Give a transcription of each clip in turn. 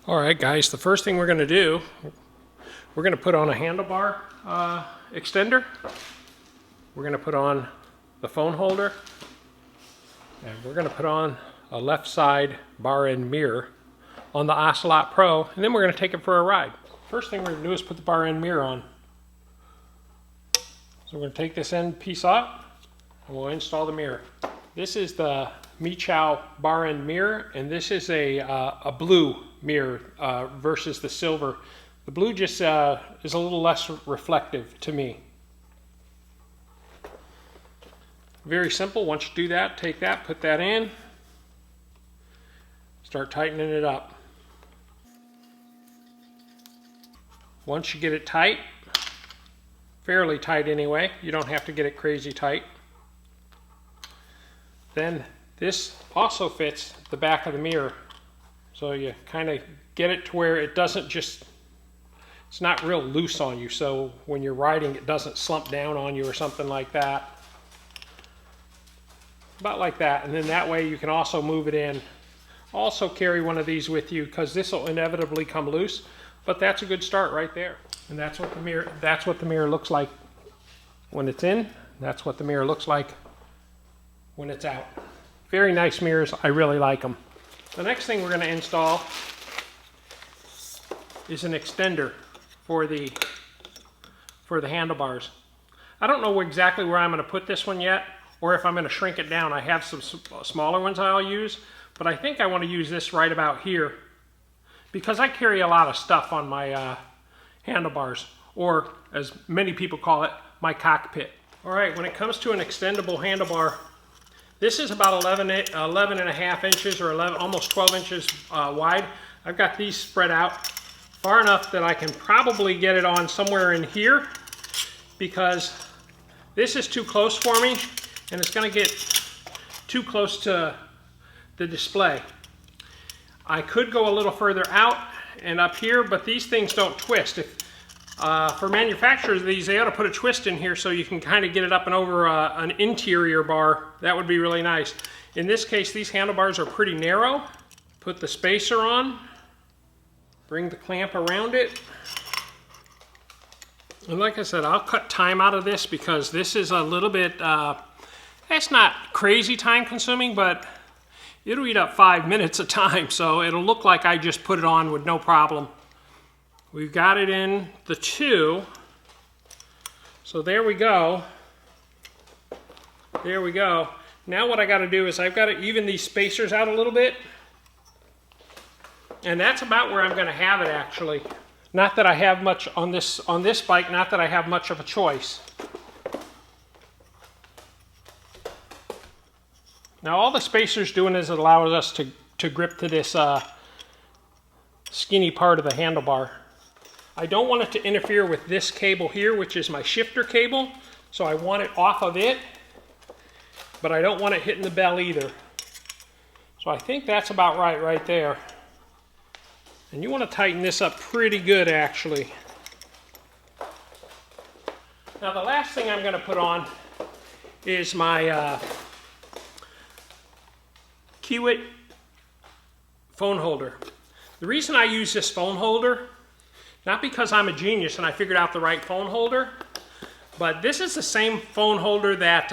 Alright guys, the first thing we're going to do, we're going to put on a handlebar extender. We're going to put on the phone holder. And we're going to put on a left side bar end mirror on the Ocelot Pro. And then we're going to take it for a ride. First thing we're going to do is put the bar end mirror on. So we're going to take this end piece off and we'll install the mirror. This is the Magicycle bar end mirror, and this is a blue mirror versus the silver. The blue just is a little less reflective to me. Very simple. Once you do that, take that, put that in, start tightening it up. Once you get it tight, fairly tight anyway, you don't have to get it crazy tight, then this also fits the back of the mirror. So you kind of get it to where it doesn't just, it's not real loose on you. So when you're riding, it doesn't slump down on you or something like that. About like that. And then that way you can also move it in. Also carry one of these with you because this will inevitably come loose. But that's a good start right there. And that's what the mirror looks like when it's in. That's what the mirror looks like when it's out. Very nice mirrors. I really like them. The next thing we're going to install is an extender for the handlebars. I don't know exactly where I'm going to put this one yet, or if I'm going to shrink it down. I have some smaller ones I'll use, but I think I want to use this right about here because I carry a lot of stuff on my handlebars, or as many people call it, my cockpit. All right, when it comes to an extendable handlebar, this is about 11 and a half inches or almost 12 inches wide. I've got these spread out far enough that I can probably get it on somewhere in here because this is too close for me and it's going to get too close to the display. I could go a little further out and up here, but these things don't twist. For manufacturers of these, they ought to put a twist in here so you can kind of get it up and over an interior bar. That would be really nice. In this case, these handlebars are pretty narrow. Put the spacer on, bring the clamp around it. And like I said, I'll cut time out of this because this is a little bit, it's not crazy time consuming, but it'll eat up 5 minutes of time. So it'll look like I just put it on with no problem. We've got it in the 2. So there we go. There we go. Now what I got to do is I've got to even these spacers out a little bit. And that's about where I'm going to have it actually. Not that I have much on this bike, not that I have much of a choice. Now all the spacer's doing is it allows us to grip to this skinny part of the handlebar. I don't want it to interfere with this cable here, which is my shifter cable. So I want it off of it, but I don't want it hitting the bell either. So I think that's about right there. And you want to tighten this up pretty good actually. Now the last thing I'm going to put on is my Kiewit phone holder. The reason I use this phone holder, not because I'm a genius and I figured out the right phone holder, but this is the same phone holder that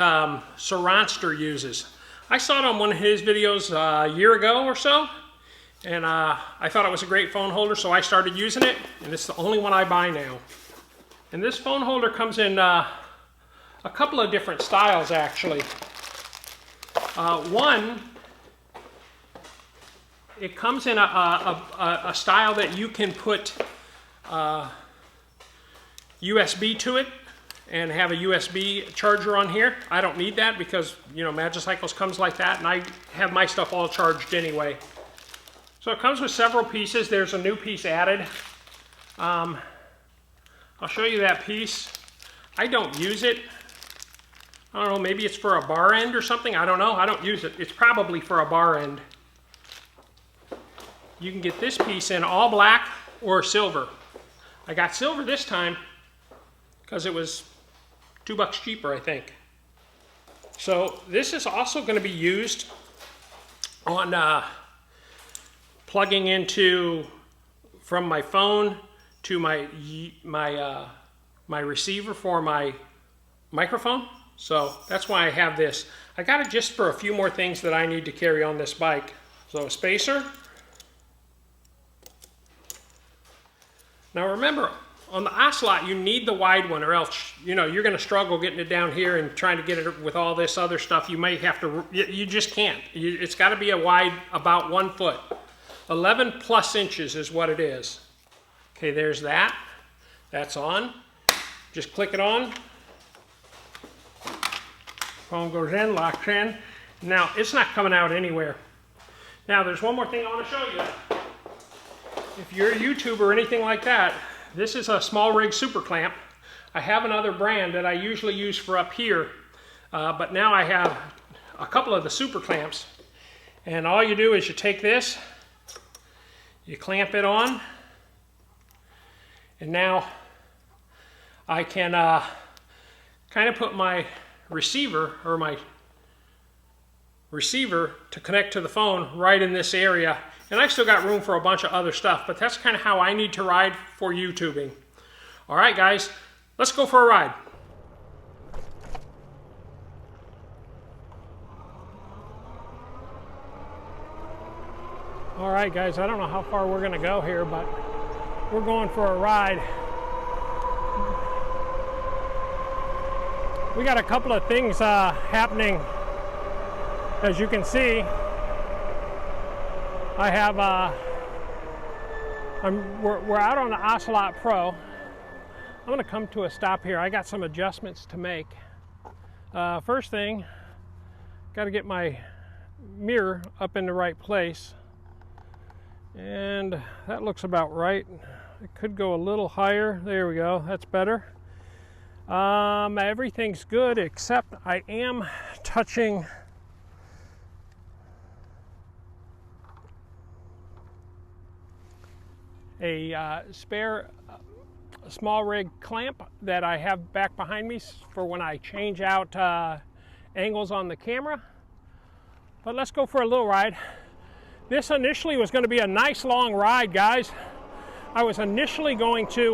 Sir uses. I saw it on one of his videos a year ago or so, and I thought it was a great phone holder, so I started using it, and it's the only one I buy now. And this phone holder comes in a couple of different styles actually. One, it comes in a style that you can put USB to it and have a USB charger on here. I don't need that because, you know, Magicycles comes like that and I have my stuff all charged anyway. So it comes with several pieces. There's a new piece added. I'll show you that piece. I don't use it. I don't know, maybe it's for a bar end or something. I don't know. I don't use it. It's probably for a bar end. You can get this piece in all black or silver. I got silver this time because it was $2 cheaper, I think. So this is also going to be used on plugging into from my phone to my receiver for my microphone. So that's why I have this. I got it just for a few more things that I need to carry on this bike. So a spacer. Now remember, on the Ocelot, you need the wide one, or else, you know, you're going to struggle getting it down here and trying to get it with all this other stuff. You may have to, you just can't. It's got to be a wide, about 1 foot. 11 plus inches is what it is. Okay, there's that. That's on. Just click it on. Phone goes in, locks in. Now, it's not coming out anywhere. Now, there's one more thing I want to show you. If you're a YouTuber or anything like that, this is a small rig super clamp. I have another brand that I usually use for up here, but now I have a couple of the super clamps. And all you do is you take this, you clamp it on, and now I can kind of put my receiver to connect to the phone right in this area. And I still got room for a bunch of other stuff, but that's kind of how I need to ride for YouTubing. All right, guys, let's go for a ride. All right, guys, I don't know how far we're gonna go here, but we're going for a ride. We got a couple of things happening. As you can see, I have, we're out on the Ocelot Pro. I'm gonna come to a stop here. I got some adjustments to make. First thing, got to get my mirror up in the right place. And that looks about right. It could go a little higher. There we go, that's better. Everything's good except I am touching a spare small rig clamp that I have back behind me for when I change out angles on the camera. But let's go for a little ride. This initially was going to be a nice long ride, guys. I was initially going to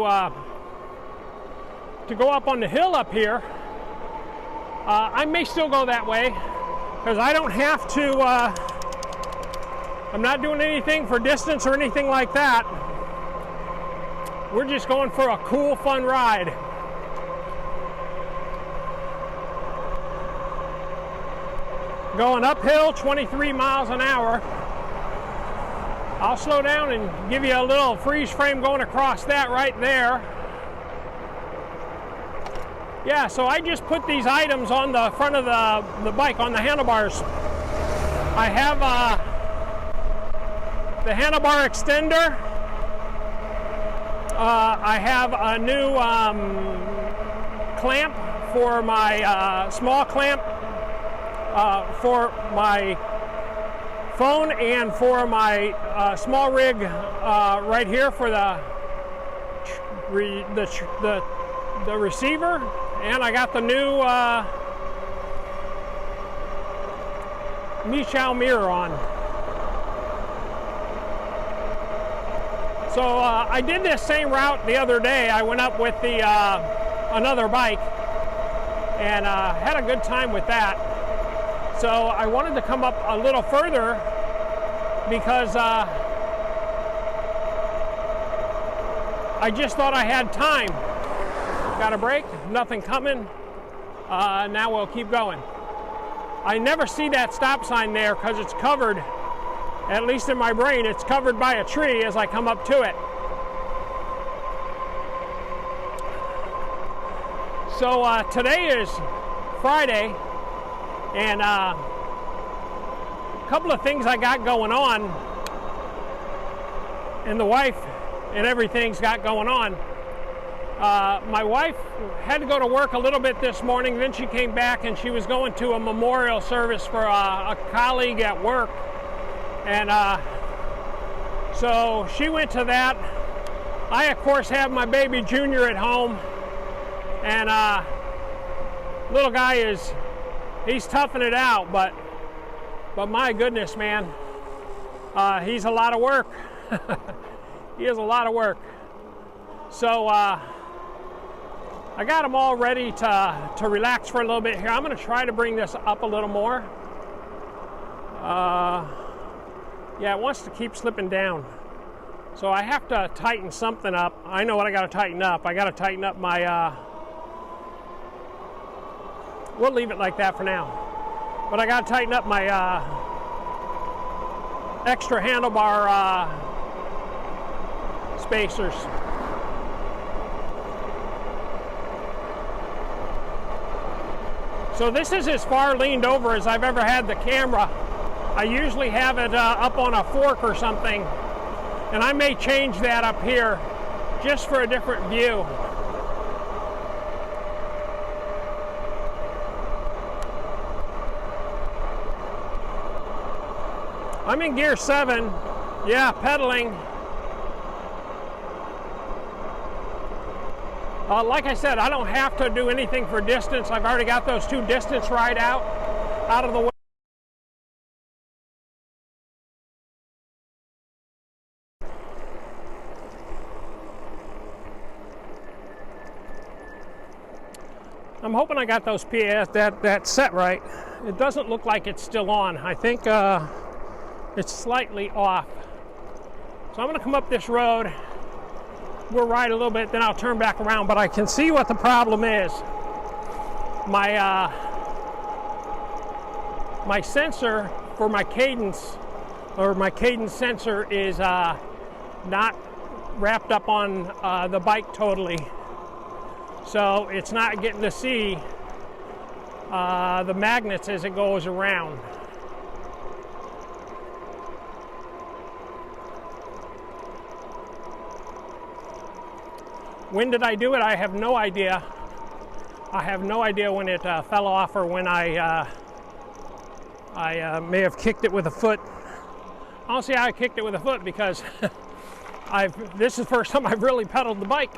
go up on the hill up here. I may still go that way because I don't have to, I'm not doing anything for distance or anything like that. We're just going for a cool, fun ride. Going uphill, 23 miles an hour. I'll slow down and give you a little freeze frame going across that right there. Yeah, so I just put these items on the front of the bike, on the handlebars. I have the handlebar extender. I have a new clamp for my small clamp for my phone and for my small rig right here for the receiver. And I got the new Magicycle mirror on. So I did this same route the other day. I went up with the another bike and had a good time with that. So I wanted to come up a little further because I just thought I had time. Got a break, nothing coming. Now we'll keep going. I never see that stop sign there because it's covered. At least in my brain, it's covered by a tree as I come up to it. So today is Friday, and a couple of things I got going on, and the wife and everything's got going on. My wife had to go to work a little bit this morning, then she came back and she was going to a memorial service for a colleague at work. And so she went to that. I, of course, have my baby Junior at home. And little guy he's toughing it out, but my goodness, man, he's a lot of work. He is a lot of work. So I got them all ready to relax for a little bit here. I'm going to try to bring this up a little more. Yeah, it wants to keep slipping down. So I have to tighten something up. I know what I got to tighten up. I got to tighten up my, we'll leave it like that for now. But I got to tighten up my extra handlebar spacers. So this is as far leaned over as I've ever had the camera. I usually have it up on a fork or something, and I may change that up here just for a different view. I'm in gear 7, yeah, pedaling. Like I said, I don't have to do anything for distance. I've already got those 2 distance ride out of the way. I'm hoping I got those PAS that set right. It doesn't look like it's still on. I think it's slightly off. So I'm going to come up this road. We'll ride a little bit, then I'll turn back around. But I can see what the problem is. My my sensor for my cadence, or my cadence sensor, is not wrapped up on the bike totally. So it's not getting to see the magnets as it goes around. When did I do it? I have no idea. I have no idea when it fell off, or when I may have kicked it with a foot. I don't see how I kicked it with a foot, because this is the first time I've really pedaled the bike.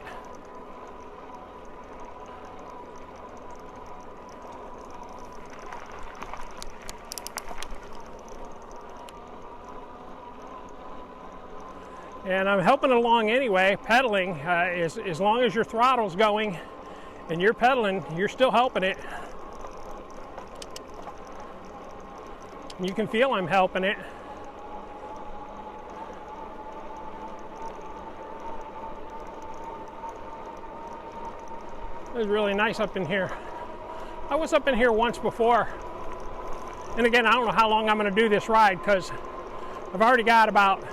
And I'm helping along anyway, pedaling. As long as your throttle's going and you're pedaling, you're still helping it. You can feel I'm helping it. It was really nice up in here. I was up in here once before. And again, I don't know how long I'm going to do this ride, because I've already got about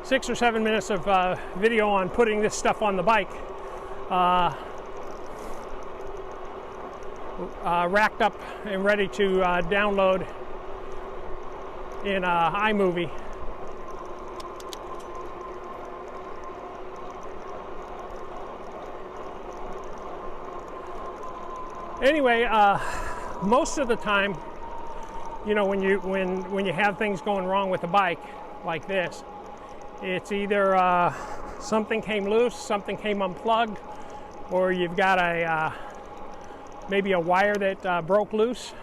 6 or 7 minutes of video on putting this stuff on the bike, racked up and ready to download in iMovie. Anyway, most of the time, you know, when you have things going wrong with the bike like this, it's either something came loose, something came unplugged, or you've got maybe a wire that broke loose,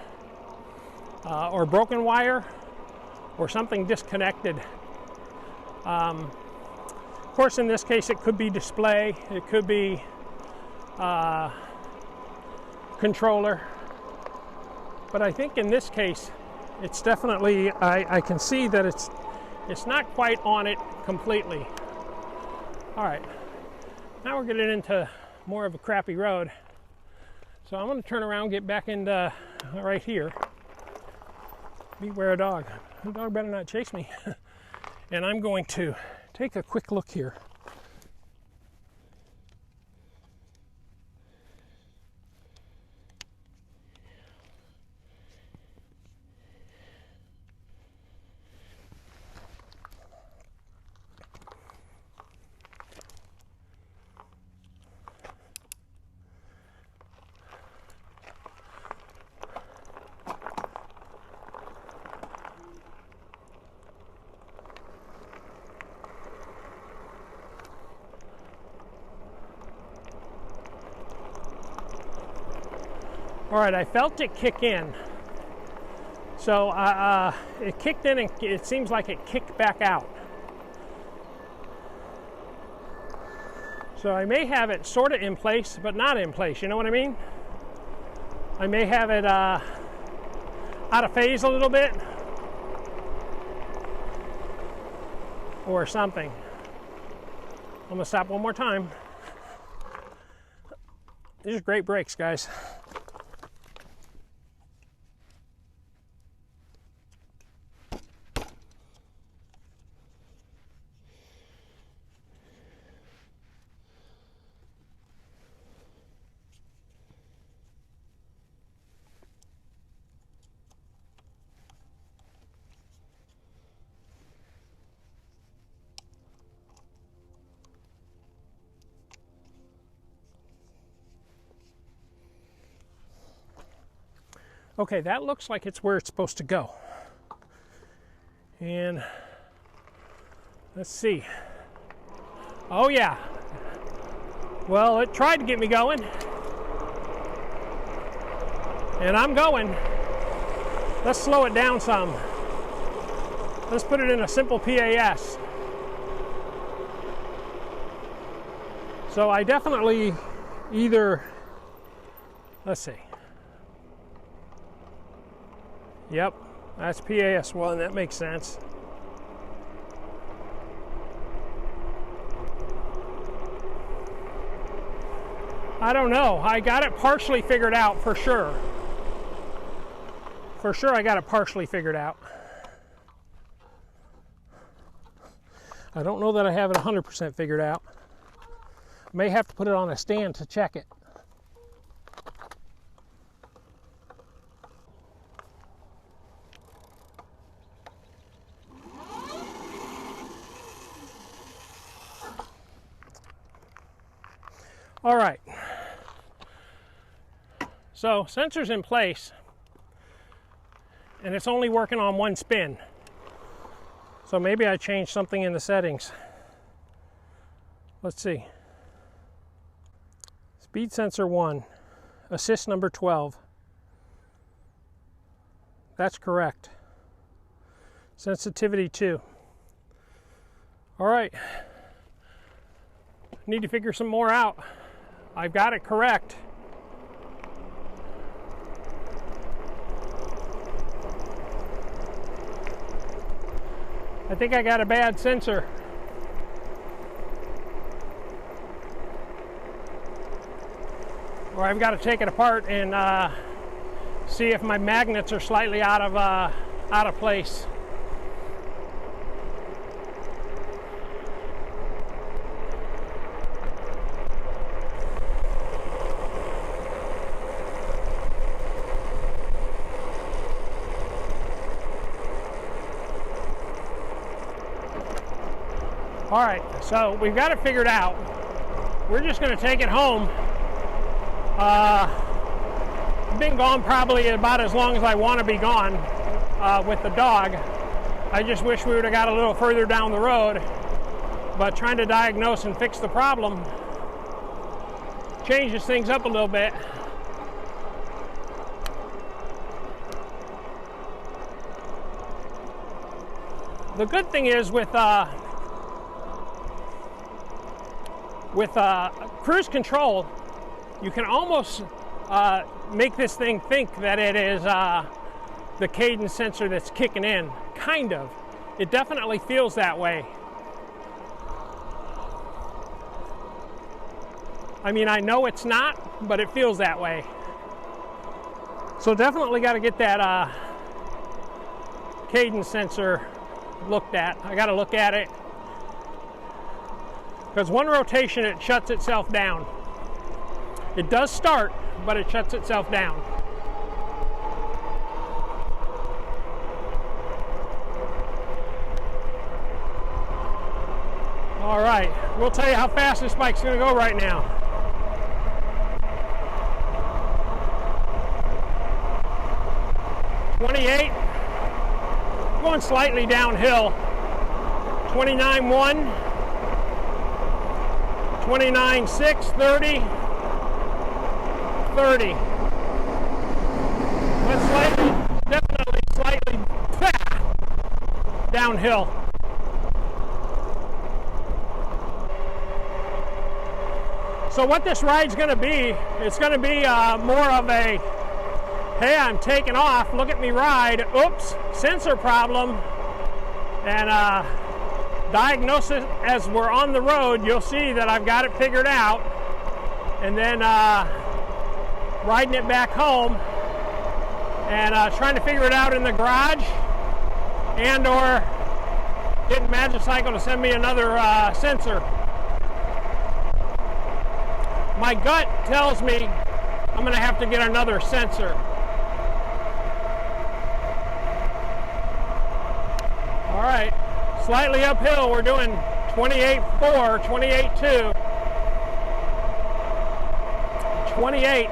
or broken wire, or something disconnected. Of course, in this case, it could be display, it could be controller, but I think in this case, it's definitely, I can see that it's not quite on it completely. All right, now we're getting into more of a crappy road. So I'm going to turn around, get back into right here. Beware a dog. The dog better not chase me. And I'm going to take a quick look here. All right, I felt it kick in. So it kicked in, and it seems like it kicked back out. So I may have it sort of in place, but not in place, you know what I mean? I may have it out of phase a little bit, or something. I'm gonna stop one more time. These are great brakes, guys. Okay, that looks like it's where it's supposed to go. And let's see. Oh yeah. Well, it tried to get me going. And I'm going. Let's slow it down some. Let's put it in a simple PAS. So I definitely either, let's see. Yep, that's PAS1, that makes sense. I don't know, I got it partially figured out for sure. For sure I got it partially figured out. I don't know that I have it 100% figured out. May have to put it on a stand to check it. All right, so sensor's in place and it's only working on one spin. So maybe I changed something in the settings. Let's see. Speed sensor 1, assist number 12. That's correct. Sensitivity 2. All right, need to figure some more out. I've got it correct. I think I got a bad sensor. Or I've got to take it apart and see if my magnets are slightly out of place. All right, so we've got it figured out. We're just going to take it home. I've been gone probably about as long as I want to be gone with the dog. I just wish we would have got a little further down the road, but trying to diagnose and fix the problem changes things up a little bit. The good thing is with cruise control, you can almost make this thing think that it is the cadence sensor that's kicking in. Kind of. It definitely feels that way. I mean, I know it's not, but it feels that way. So definitely got to get that cadence sensor looked at. I got to look at it. Because one rotation, it shuts itself down. It does start, but it shuts itself down. All right, we'll tell you how fast this bike's going to go right now. 28, going slightly downhill. 29.1. 29.6, 30, 30. But slightly, definitely slightly downhill. So what this ride's going to be, it's going to be more of a, hey, I'm taking off, look at me ride, oops, sensor problem, and diagnosis as we're on the road. You'll see that I've got it figured out, and then riding it back home and trying to figure it out in the garage, and or getting Magicycle to send me another sensor. My gut tells me I'm going to have to get another sensor. All right, slightly uphill, we're doing 28.4, 28.2, 28.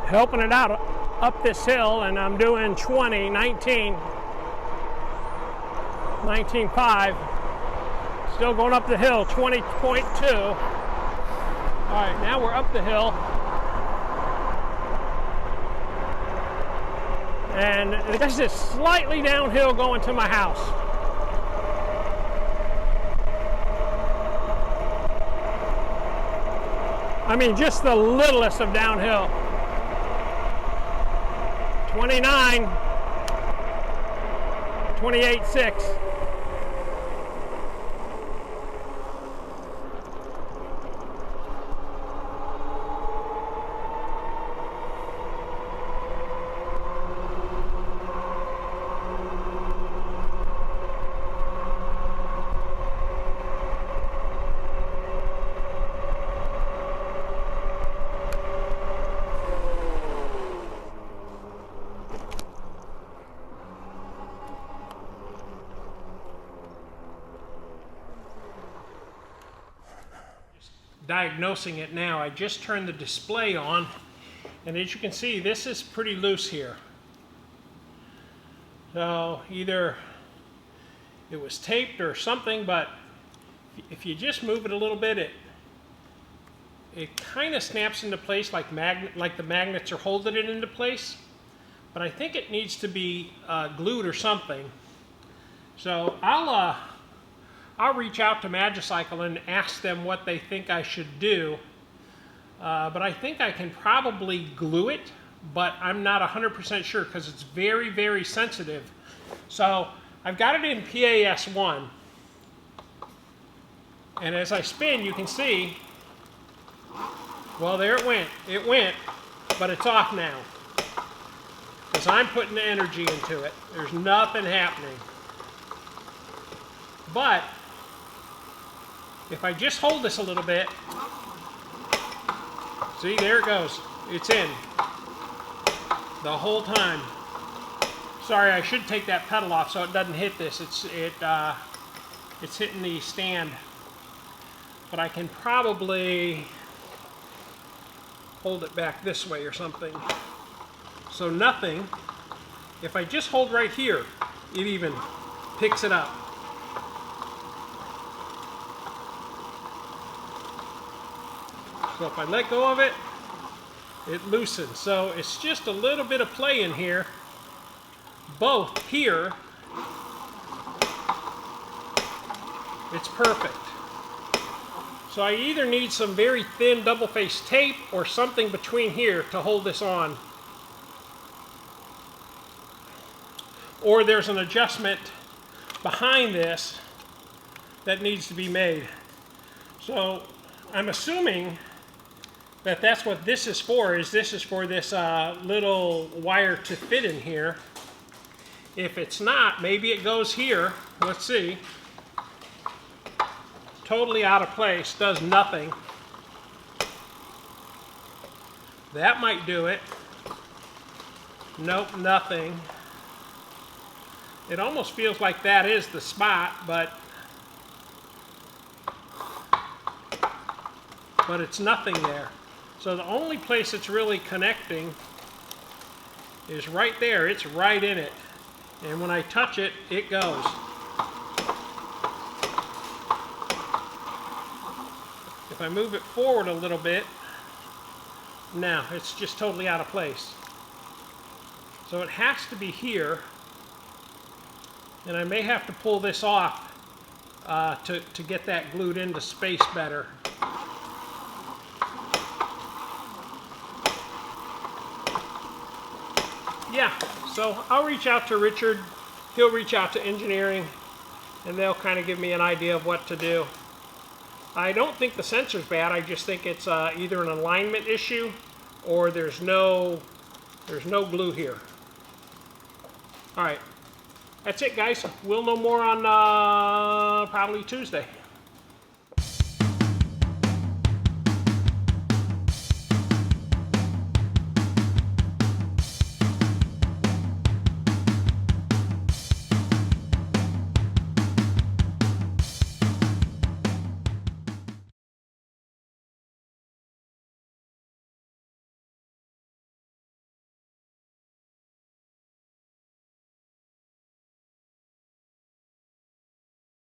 Helping it out up this hill, and I'm doing 19.5. Still going up the hill, 20.2. All right, now we're up the hill. And this is slightly downhill going to my house. I mean, just the littlest of downhill. 29, 28.6. Diagnosing it now. I just turned the display on, and as you can see, this is pretty loose here. So either it was taped or something, but if you just move it a little bit, it kind of snaps into place like the magnets are holding it into place. But I think it needs to be glued or something. So I'll reach out to Magicycle and ask them what they think I should do. But I think I can probably glue it, but I'm not 100% sure because it's very, very sensitive. So I've got it in PAS1. And as I spin, you can see, well, there it went. It went, but it's off now. Because I'm putting the energy into it. There's nothing happening. But if I just hold this a little bit, see, there it goes. It's in the whole time. Sorry, I should take that pedal off so it doesn't hit this. It's hitting the stand. But I can probably hold it back this way or something. So nothing. If I just hold right here, it even picks it up. So if I let go of it, it loosens. So it's just a little bit of play in here. Both here, it's perfect. So I either need some very thin double-faced tape or something between here to hold this on. Or there's an adjustment behind this that needs to be made. So I'm assuming that that's what this is for, this is for this little wire to fit in here. If it's not, maybe it goes here. Let's see. Totally out of place, does nothing. That might do it. Nope, nothing. It almost feels like that is the spot, but it's nothing there. So the only place it's really connecting is right there. It's right in it. And when I touch it, it goes. If I move it forward a little bit, now it's just totally out of place. So it has to be here. And I may have to pull this off to get that glued into space better. Yeah, so I'll reach out to Richard, he'll reach out to engineering, and they'll kind of give me an idea of what to do. I don't think the sensor's bad, I just think it's either an alignment issue or there's no glue here. Alright, that's it guys, we'll know more on probably Tuesday.